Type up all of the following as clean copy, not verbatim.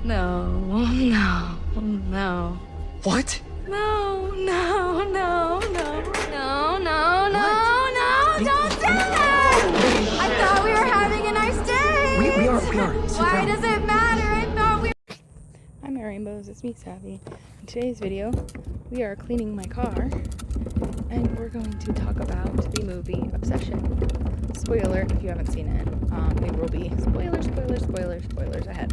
No, no, no. What? No, no, no, no, no, no, no, What? no, don't do that! I thought we were having a nice day! We are. Sit Why down. does it matter? I thought we... Hi my rainbows, it's me Savvy. In today's video, we are cleaning my car and we're going to talk about the movie Obsession. Spoiler if you haven't seen it. There will be spoilers ahead.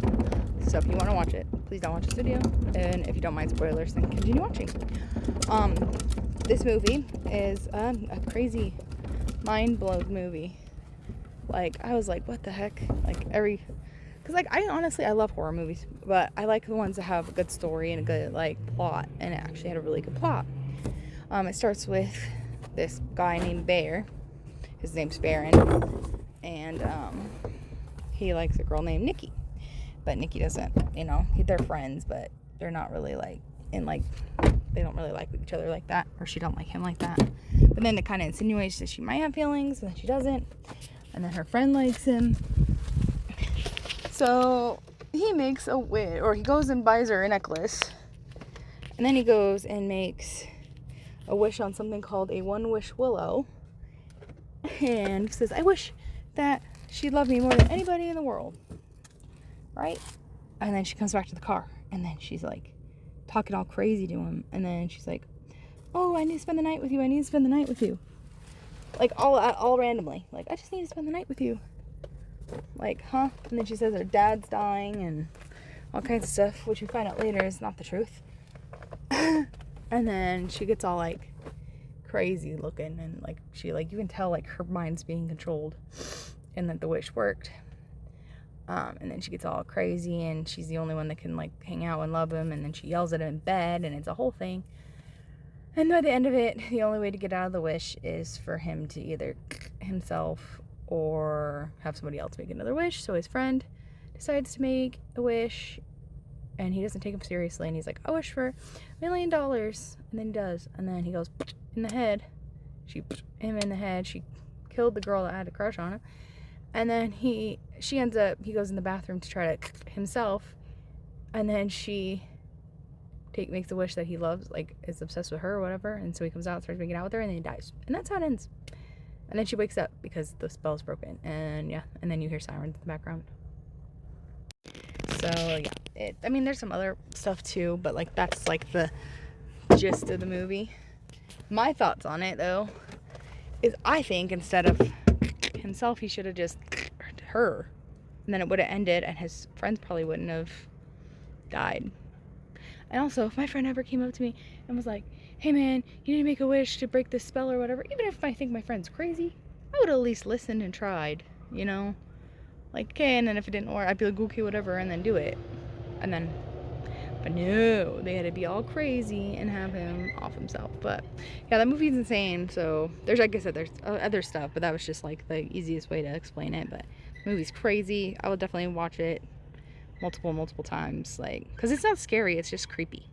So if you want to watch it, please don't watch this video. And if you don't mind spoilers, then continue watching. This movie is a crazy, mind-blowing movie. Like, I was like, what the heck? Because, like, I love horror movies, but I like the ones that have a good story and a good, like, plot, and it actually had a really good plot. It starts with this guy named Bear. His name's Baron, and, he likes a girl named Nikki, but Nikki doesn't, they're friends, but they're not really, like, they don't really like each other like that, or she don't like him like that, but then it kind of insinuates that she might have feelings, but then she doesn't, and then her friend likes him. So he makes a wish, or he goes and buys her a necklace, and then he goes and makes a wish on something called a one-wish willow, and says, I wish that she loved me more than anybody in the world, right? And then she comes back to the car, and then she's like talking all crazy to him, and then she's like, oh, I need to spend the night with you, like all randomly, like, I just need to spend the night with you. Like, huh? And then she says her dad's dying and all kinds of stuff, which we find out later is not the truth. And then she gets all, like, crazy looking, and, like, you can tell, like, her mind's being controlled and that the wish worked. And then she gets all crazy, and she's the only one that can, like, hang out and love him, and then she yells at him in bed, and it's a whole thing. And by the end of it, the only way to get out of the wish is for him to either himself or have somebody else make another wish. So his friend decides to make a wish, and he doesn't take him seriously, and he's like, I wish for $1 million, and then he does, and then he goes in the head. She in the head. She killed the girl that had a crush on him, and then he goes in the bathroom to try to himself, and then she makes a wish that he loves, like, is obsessed with her or whatever, and so he comes out, starts making out with her, and then he dies, and that's how it ends. And then she wakes up because the spell's broken, and yeah, and then you hear sirens in the background. So yeah, there's some other stuff too, but, like, that's, like, the gist of the movie. My thoughts on it, though, is I think instead of himself, he should have just her, and then it would have ended, and his friends probably wouldn't have died. And also, if my friend ever came up to me and was like, hey man, you need to make a wish to break this spell or whatever, even if I think my friend's crazy, I would at least listen and tried, like, okay, and then if it didn't work, I'd be like, okay, whatever, and then do it. And then, but no, they had to be all crazy and have him off himself. But yeah, that movie's insane. So there's, like I said, there's other stuff, but that was just, like, the easiest way to explain it. But the movie's crazy. I would definitely watch it multiple times, like, because it's not scary, it's just creepy.